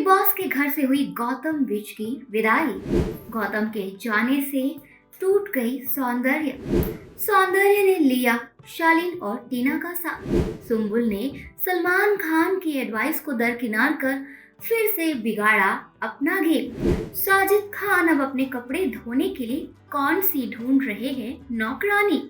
Boss के घर से हुई गौतम विज की विदाई। गौतम के जाने से टूट गई सौंदर्य। सौंदर्य ने लिया शालीन और टीना का साथ। सुम्बुल ने सलमान खान की एडवाइस को दरकिनार कर फिर से बिगाड़ा अपना गेम। साजिद खान अब अपने कपड़े धोने के लिए कौन सी ढूंढ रहे हैं नौकरानी।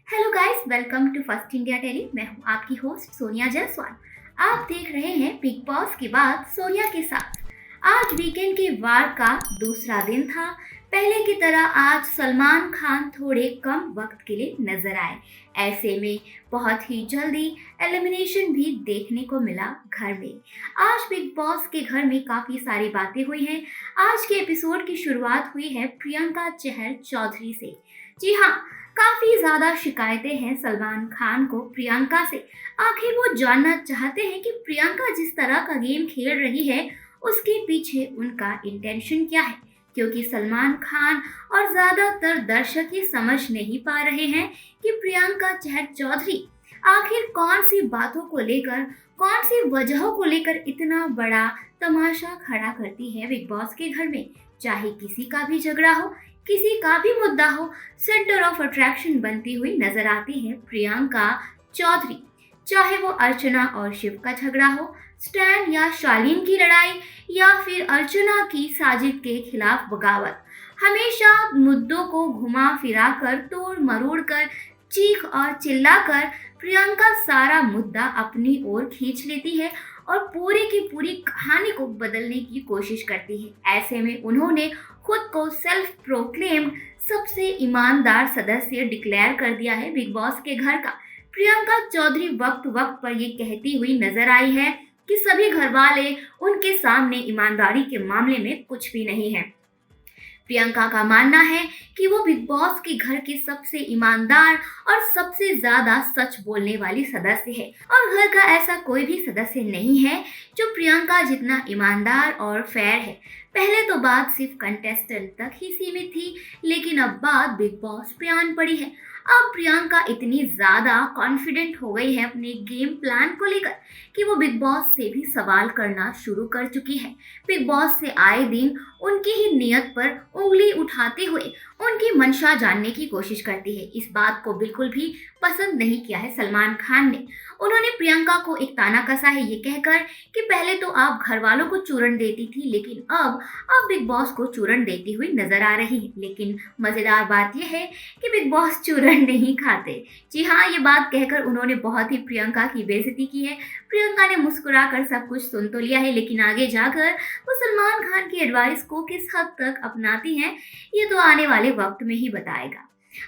Hello guys, welcome to first India tele. मैं हूं आपकी होस्ट सोनिया जायसवाल। आप देख रहे हैं बिग बॉस के बाद सोनिया के साथ। आज वीकेंड के वार का दूसरा दिन था। पहले की तरह आज सलमान खान थोड़े कम वक्त के लिए नजर आए। ऐसे में बहुत ही जल्दी एलिमिनेशन भी देखने को मिला घर में। आज बिग बॉस के घर में काफ़ी सारी बातें हुई हैं। आज के एपिसोड की शुरुआत हुई है प्रियंका चहर चौधरी से। जी हाँ, काफी ज्यादा शिकायतें हैं सलमान खान को प्रियंका से। आखिर वो जानना चाहते हैं कि प्रियंका जिस तरह का गेम खेल रही है उसके पीछे उनका इंटेंशन क्या है, क्योंकि सलमान खान और ज्यादातर दर्शक ये समझ नहीं पा रहे हैं कि प्रियंका चहर चौधरी आखिर कौन सी बातों को लेकर, कौन सी वजहों को लेकर इतना बड़ा तमाशा खड़ा करती है बिग बॉस के घर में। चाहे किसी का भी झगड़ा हो, किसी का भी मुद्दा हो, सेंटर ऑफ अट्रैक्शन बनती हुई नजर आती है प्रियंका चौधरी। चाहे वो अर्चना और शिव का झगड़ा हो, स्टैन या शालीन की लड़ाई, या फिर अर्चना की साजिद के खिलाफ बगावत, हमेशा मुद्दों को घुमा फिरा कर, तोड़ मरोड़ कर, चीख और चिल्लाकर प्रियंका सारा मुद्दा अपनी ओर खींच लेती है और पूरी की पूरी कहानी को बदलने की कोशिश करती है। ऐसे में उन्होंने खुद को सेल्फ प्रोक्लेम्ड सबसे ईमानदार सदस्य डिक्लेयर कर दिया है बिग बॉस के घर का। प्रियंका चौधरी वक्त वक्त पर ये कहती हुई नजर आई है कि सभी घर वाले उनके सामने ईमानदारी के मामले में कुछ भी नहीं है। प्रियंका का मानना है कि वो बिग बॉस के घर के सबसे ईमानदार और सबसे ज्यादा सच बोलने वाली सदस्य है, और घर का ऐसा कोई भी सदस्य नहीं है जो प्रियंका जितना ईमानदार और फेयर है। पहले तो बात सिर्फ कंटेस्टेंट तक ही सीमित थी, लेकिन अब बात बिग बॉस पे आन पड़ी है। अब प्रियंका इतनी ज्यादा कॉन्फिडेंट हो गई है अपने गेम प्लान को लेकर कि वो बिग बॉस से भी सवाल करना शुरू कर चुकी है। बिग बॉस से आए दिन उनकी ही नियत पर उंगली उठाते हुए उनकी मंशा जानने की कोशिश करती है। इस बात को बिल्कुल भी पसंद नहीं किया है सलमान खान ने। उन्होंने प्रियंका को एक ताना कसा है ये कहकर कि पहले तो आप घर वालों को चूरन देती थी, लेकिन अब आप बिग बॉस को चूरन देती हुई नजर आ रही है। लेकिन मजेदार बात यह है कि बिग बॉस चूरन नहीं खाते। जी हाँ, ये बात कहकर उन्होंने बहुत ही प्रियंका की बेइज्जती की है। प्रियंका ने मुस्कुराकर सब कुछ सुन तो लिया है, लेकिन आगे जाकर वो सलमान खान की एडवाइस को किस हद तक अपनाती हैं ये तो आने वाले वक्त में ही बताएगा।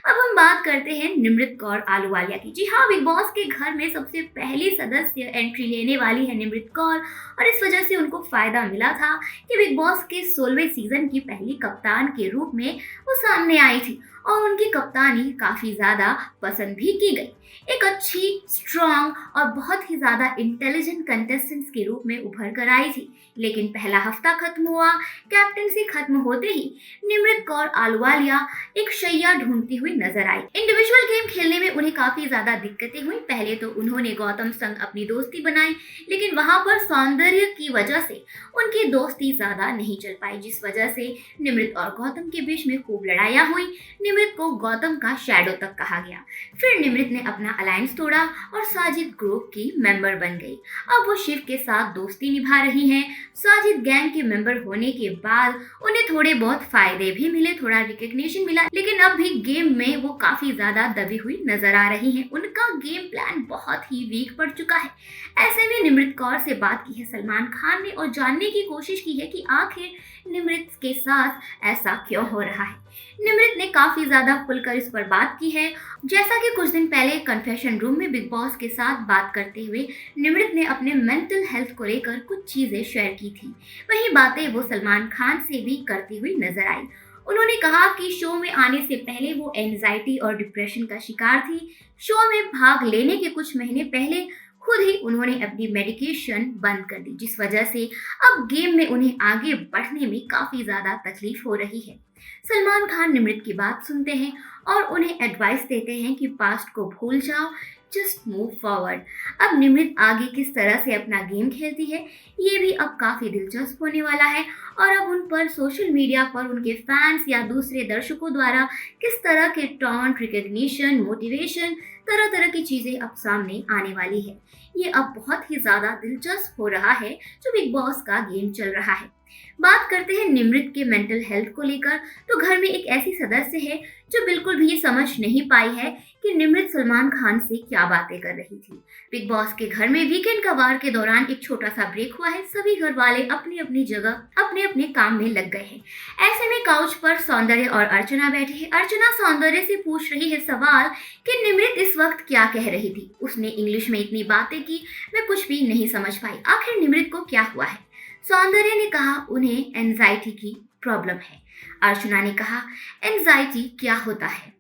अब हम बात करते हैं निमृत कौर आलूवालिया की। जी हाँ, बिग बॉस के घर में सबसे पहली सदस्य एंट्री लेने वाली है निमृत कौर, और इस वजह से उनको फायदा मिला था कि बिग बॉस के 16वें सीजन की पहली कप्तान के रूप में वो सामने आई थी और उनकी कप्तानी काफी ज्यादा पसंद भी की गई। एक अच्छी, स्ट्रॉन्ग और बहुत ही ज्यादा इंटेलिजेंट कंटेस्टेंट्स के रूप में उभर कर आई थी। लेकिन पहला हफ्ता खत्म हुआ, कैप्टनसी खत्म होते ही निमृत कौर आलूवालिया एक शैया ढूंढती हुई नजर आई। इंडिविजुअल गेम खेलने में उन्हें काफी ज्यादा दिक्कतें हुई। पहले तो उन्होंने गौतम संग अपनी दोस्ती बनाई, लेकिन वहां पर सौंदर्य की वजह से उनकी दोस्ती ज्यादा नहीं चल पाई, जिस वजह से निमृत और गौतम के बीच में खूब लड़ाइयाँ हुई। निमृत को गौतम का शैडो तक कहा गया। फिर निमृत ने अपना अलायंस तोड़ा और साजिद ग्रुप की मेंबर बन गई। अब वो शिव के साथ दोस्ती निभा रही हैं। साजिद गैंग के मेंबर होने के बाद उन्हें थोड़े बहुत फायदे भी मिले, थोड़ा रिकग्निशन मिला, लेकिन अब भी गेम में वो काफी ज्यादा दबी हुई नजर आ रही हैं। उनका गेम प्लान बहुत ही वीक पड़ चुका है। ऐसे में निमृत कौर से बात की है सलमान खान ने और जानने की कोशिश की है कि आखिर निमृत के साथ ऐसा क्यों हो रहा है। निमृत ने काफी ज्यादा खुलकर इस पर बात की है। जैसा कि कुछ दिन पहले कन्फेशन रूम में बिग बॉस के साथ बात करते हुए निमृत ने अपने मेंटल हेल्थ को लेकर कुछ चीजें शेयर की थी, वही बातें वो सलमान खान से भी करती हुई नजर आई। उन्होंने कहा कि शो में आने से पहले वो एंजाइटी और डिप्रेशन का शिकार थी। शो में भाग लेने के कुछ महीने पहले खुद ही उन्होंने अपनी मेडिकेशन बंद कर दी, जिस वजह से अब गेम में उन्हें आगे बढ़ने में काफी ज्यादा तकलीफ हो रही है। सलमान खान निमृत की बात सुनते हैं और उन्हें एडवाइस देते हैं कि पास्ट को भूल जाओ, जस्ट मूव फॉरवर्ड। अब निमृत आगे किस तरह से अपना गेम खेलती है ये भी अब काफी दिलचस्प होने वाला है, और अब उन पर सोशल मीडिया पर उनके फैंस या दूसरे दर्शकों द्वारा किस तरह के टॉन्ट, रिकग्निशन, मोटिवेशन, तरह तरह की चीजें अब सामने आने वाली है। ये अब बहुत ही ज्यादा दिलचस्प हो रहा है जो बिग बॉस का गेम चल रहा है। बात करते हैं निमृत के मेंटल हेल्थ को लेकर, तो घर में एक ऐसी सदस्य है जो बिल्कुल भी ये समझ नहीं पाई है कि निमृत सलमान खान से क्या बातें कर रही थी। बिग बॉस के घर में वीकेंड का वार के दौरान एक छोटा सा ब्रेक हुआ है। सभी घर वाले अपनी अपनी जगह अपने अपने काम में लग गए हैं। ऐसे में काउच पर सौंदर्य और अर्चना बैठी है। अर्चना सौंदर्य से पूछ रही है सवाल कि निमृत इस वक्त क्या कह रही थी। उसने इंग्लिश में इतनी बातें की, मैं कुछ भी नहीं समझ पाई। आखिर निमृत को क्या हुआ है? सौंदर्य ने कहा उन्हें एंजाइटी की प्रॉब्लम है। अर्चना ने कहा एंजाइटी क्या होता है?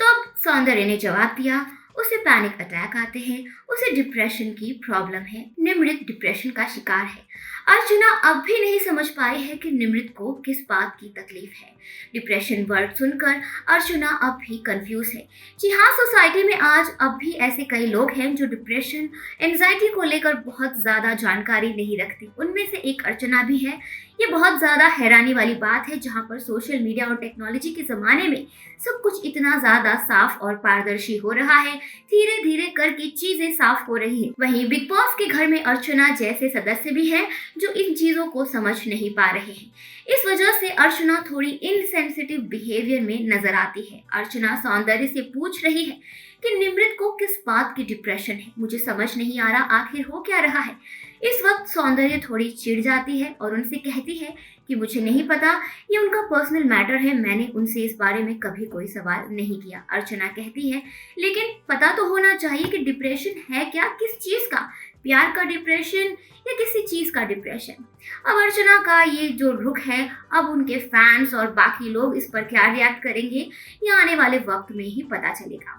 तो अब सौंदर्य ने जवाब दिया उसे पैनिक अटैक आते हैं, उसे डिप्रेशन की प्रॉब्लम है, निमृत डिप्रेशन का शिकार है। अर्चना अब भी नहीं समझ पाई है कि निमृत को किस बात की तकलीफ है। डिप्रेशन वर्ड सुनकर अर्चना अब भी कंफ्यूज है। जी हाँ, सोसाइटी में आज अब भी ऐसे कई लोग हैं जो डिप्रेशन, एंजाइटी को लेकर बहुत ज़्यादा जानकारी नहीं रखते। उनमें से एक अर्चना भी है। ये बहुत ज़्यादा हैरानी वाली बात है जहाँ पर सोशल मीडिया और टेक्नोलॉजी के ज़माने में सब कुछ इतना ज़्यादा साफ और पारदर्शी हो रहा है। धीरे धीरे करके चीज़ें साफ हो रही है। वहीं बिग बॉस के घर में अर्चना जैसे सदस्य भी हैं जो इन चीज़ों को समझ नहीं पा रहे हैं। इस वजह से अर्चना थोड़ी इनसेंसिटिव बिहेवियर में नजर आती है। अर्चना सौंदर्य से पूछ रही है कि निमृत को किस बात की डिप्रेशन है, मुझे समझ नहीं आ रहा आखिर हो क्या रहा है। इस वक्त सौंदर्य थोड़ी चिढ़ जाती है और उनसे कहती है कि मुझे नहीं पता, ये उनका पर्सनल मैटर है, मैंने उनसे इस बारे में कभी कोई सवाल नहीं किया। अर्चना कहती है लेकिन पता तो होना चाहिए कि डिप्रेशन है क्या, किस चीज़ का, प्यार का डिप्रेशन या किसी चीज़ का डिप्रेशन। अब अर्चना का ये जो रुख है, अब उनके फैंस और बाकी लोग इस पर क्या रिएक्ट करेंगे ये आने वाले वक्त में ही पता चलेगा।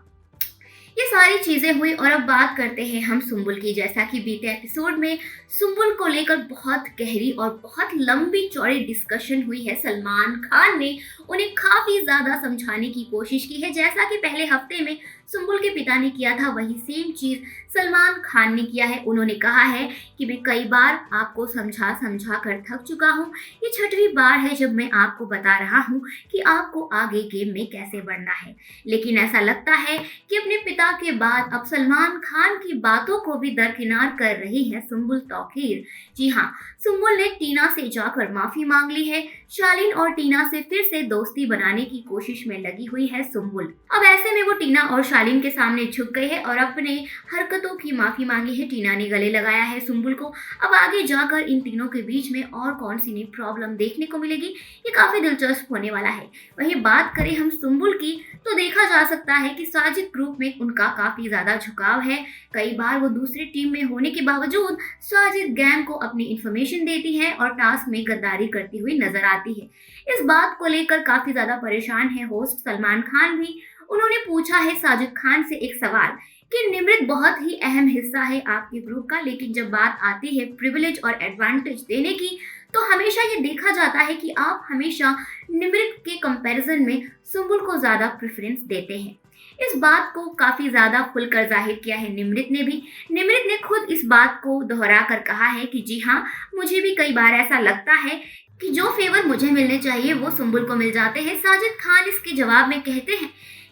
ये सारी चीजें हुई और अब बात करते हैं हम सुम्बुल की। जैसा कि बीते एपिसोड में सुम्बुल को लेकर बहुत गहरी और बहुत लंबी चौड़ी डिस्कशन हुई है। सलमान खान ने उन्हें काफी ज्यादा समझाने की कोशिश की है। जैसा कि पहले हफ्ते में सुम्बुल के पिता ने किया था, वही सेम चीज सलमान खान ने किया है। उन्होंने कहा है कि मैं कई बार आपको समझा समझा कर थक चुका हूँ, ये 6वीं बार है जब मैं आपको बता रहा हूँ कि आपको आगे गेम में कैसे बढ़ना है। लेकिन ऐसा लगता है कि अपने पिता के बाद अब सलमान खान की बातों को भी दरकिनार कर रही है सुम्बुल तौकीर। जी हाँ, सुम्बुल ने टीना से जाकर माफी मांग ली है। शालीन और टीना से फिर से दोस्ती बनाने की कोशिश में लगी हुई है सुम्बुल। अब ऐसे में वो टीना और शालीन के सामने झुक गई है और अपने हरकतों की माफी मांगी है। टीना ने गले लगाया है सुम्बुल को। अब आगे जाकर इन तीनों के बीच में और कौन सी नई प्रॉब्लम देखने को मिलेगी, ये काफी दिलचस्प होने वाला है। वहीं बात करें हम सुम्बुल की, तो देखा जा सकता है कि साजिद ग्रुप में उनका काफी ज्यादा झुकाव है। कई बार वो दूसरी टीम में होने के बावजूद साजिद गैंग को अपनी इंफॉर्मेशन देती है और टास्क में गद्दारी करती हुई नजर आती है। इस बात को लेकर काफी ज्यादा परेशान है होस्ट सलमान खान भी। उन्होंने पूछा है साजिद खान से एक सवाल कि निमृत बहुत ही अहम हिस्सा है आपके ग्रुप का, लेकिन जब बात आती है प्रिविलेज और एडवांटेज देने की, तो हमेशा ये देखा जाता है कि आप हमेशा निमृत के कंपैरिजन में सुम्बुल को ज्यादा प्रेफरेंस देते हैं। इस बात को काफी ज्यादा खुलकर जाहिर किया है निमृत ने भी। निमृत ने खुद इस बात को दोहरा कर कहा है कि जी हाँ, मुझे भी कई बार ऐसा लगता है कि जो फेवर मुझे मिलने चाहिए वो सुम्बुल को मिल जाते हैं। साजिद खान इसके जवाब में कहते हैं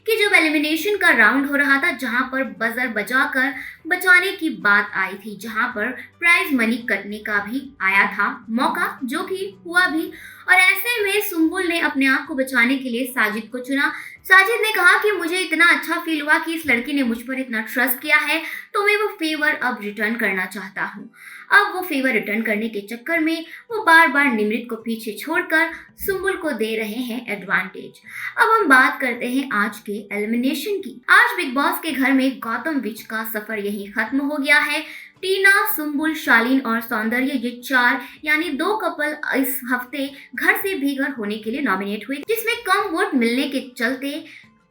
कि जब एलिमिनेशन का राउंड हो रहा था, जहां पर बजर बजाकर बचाने की बात आई थी, जहां पर प्राइज मनी करने का भी आया था मौका, जो कि हुआ भी, और ऐसे में सुम्बुल ने अपने आप को बचाने के लिए साजिद को चुना। साजिद ने कहा कि मुझे इतना अच्छा फील हुआ कि इस लड़की ने मुझ पर इतना ट्रस्ट किया है, तो मैं वो फेवर अब रिटर्न करना चाहता हूँ। अब वो फेवर रिटर्न करने के चक्कर में वो बार बार निमृत को पीछे छोड़कर सुम्बुल को दे रहे हैं एडवांटेज। अब हम बात करते हैं आज के एलिमिनेशन की। आज बिग बॉस के घर में गौतम विच का सफर यहीं खत्म हो गया है। टीना, सुम्बुल, शालीन और सौंदर्य, ये 4 यानी 2 कपल इस हफ्ते घर से बेघर होने के लिए नॉमिनेट हुए, जिसमें कम वोट मिलने के चलते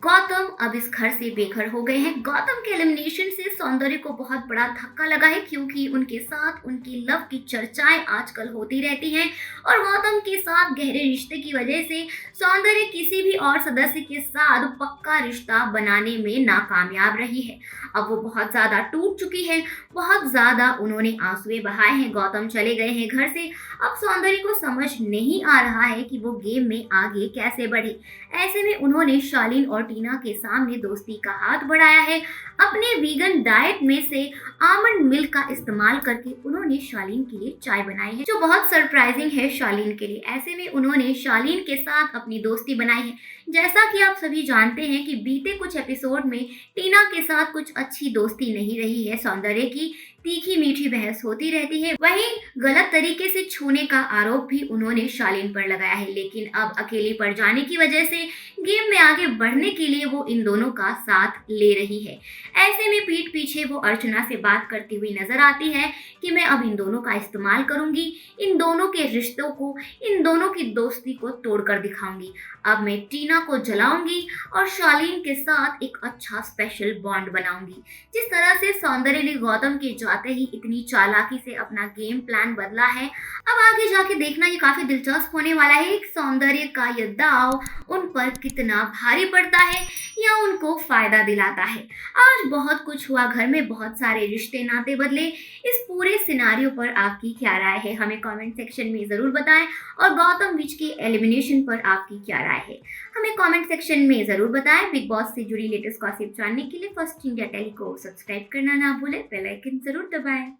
गौतम अब इस घर से बेघर हो गए हैं। गौतम के एलिमिनेशन से सौंदर्य को बहुत बड़ा धक्का लगा है, क्योंकि उनके साथ उनकी लव की चर्चाएं आजकल होती रहती हैं और गौतम के साथ गहरे रिश्ते की वजह से सौंदर्य किसी भी और सदस्य के साथ पक्का रिश्ता बनाने में नाकामयाब रही है। अब वो बहुत ज्यादा टूट चुकी है, बहुत ज्यादा उन्होंने आंसुएं बहाए हैं। गौतम चले गए हैं घर से। अब सौंदर्य को समझ नहीं आ रहा है कि वो गेम में आगे कैसे बढ़े। ऐसे में उन्होंने शालीन और टीना के सामने दोस्ती का हाथ बढ़ाया है। अपने वीगन डाइट में से आमंड मिल्क का इस्तेमाल करके उन्होंने शालीन के लिए चाय बनाई है, जो बहुत सरप्राइजिंग है शालीन के लिए। ऐसे में उन्होंने शालीन के साथ अपनी दोस्ती बनाई है। जैसा कि आप सभी जानते हैं कि बीते कुछ एपिसोड में टीना के साथ कुछ अच्छी दोस्ती नहीं रही है। सौंदर्य की तीखी मीठी बहस होती रहती है। वहीं गलत तरीके से छूने का आरोप भी उन्होंने शालीन पर लगाया है, लेकिन अब अकेली पड़ जाने की वजह से गेम में आगे बढ़ने के लिए वो इन दोनों का साथ ले रही है। ऐसे में पीठ पीछे वो अर्चना से बात करती हुई नजर आती है कि मैं अब इन दोनों का इस्तेमाल करूंगी, इन दोनों के रिश्तों को, इन दोनों की दोस्ती को तोड़कर दिखाऊंगी। अब मैं टीना को जलाऊंगी और शालीन के साथ एक अच्छा स्पेशल बॉन्ड बनाऊंगी। जिस तरह से सौंदर्य ने गौतम के जाते ही इतनी चालाकी से अपना गेम प्लान बदला है, अब आगे जाके देखना ये काफी दिलचस्प होने वाला है। एक सौंदर्य का ये दाव उन पर कितना भारी पड़ता है या उनको फायदा दिलाता है। आज बहुत कुछ हुआ, घर में बहुत सारे रिश्ते नाते बदले। इस पूरे सिनारियो पर आपकी क्या राय है, हमें कमेंट सेक्शन में जरूर बताएं। और गौतम विच के एलिमिनेशन पर आपकी क्या राय है, हमें कमेंट सेक्शन में जरूर बताएं। बिग बॉस से जुड़ी लेटेस्ट गॉसिप जानने के लिए फर्स्ट इंडिया टेली को सब्सक्राइब करना ना भूलें, बेल आइकन जरूर दबाएं।